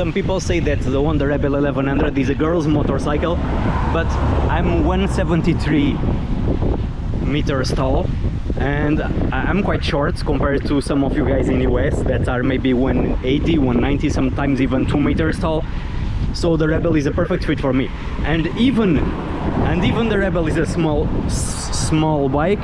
some people say that the Honda Rebel 1100 is a girl's motorcycle, but I'm 173 meters tall and I'm quite short compared to some of you guys in US that are maybe 180, 190, sometimes even 2 meters tall. So the Rebel is a perfect fit for me, and even the Rebel is a small bike,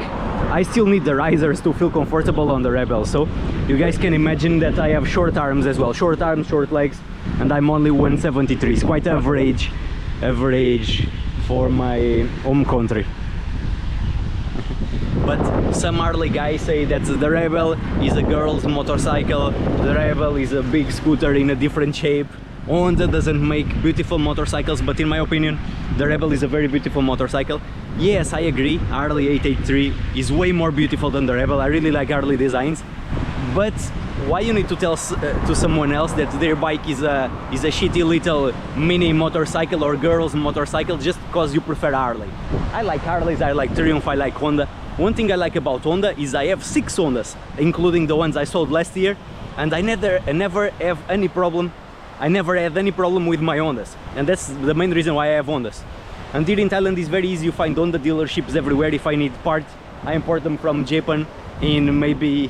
I still need the risers to feel comfortable on the Rebel. So you guys can imagine that I have short arms as well, short arms, short legs, and I'm only 173. It's quite average for my home country. But some Harley guys say that the Rebel is a girl's motorcycle, the Rebel is a big scooter in a different shape. Honda doesn't make beautiful motorcycles, but in my opinion the Rebel is a very beautiful motorcycle. Yes, I agree, Harley 883 is way more beautiful than the Rebel. I really like Harley designs, but why you need to tell to someone else that their bike is a shitty little mini motorcycle or girl's motorcycle just because you prefer Harley? I like Harleys, I like Triumph, I like Honda. One thing I like about Honda is I have 6 Hondas, including the ones I sold last year, and I never have any problem. I never had any problem with my Hondas, and that's the main reason why I have Hondas. And here in Thailand it's very easy, you find Honda dealerships everywhere. If I need parts, I import them from Japan. In maybe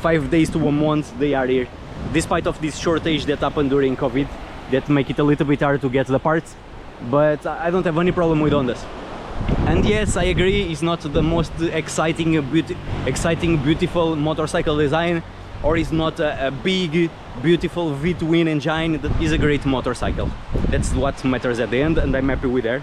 5 days to a month they are here, despite of this shortage that happened during COVID that make it a little bit hard to get the parts. But I don't have any problem with Hondas. And yes, I agree, it's not the most exciting beautiful motorcycle design, or it's not a big beautiful V twin engine. That is a great motorcycle. That's what matters at the end, and I'm happy with her.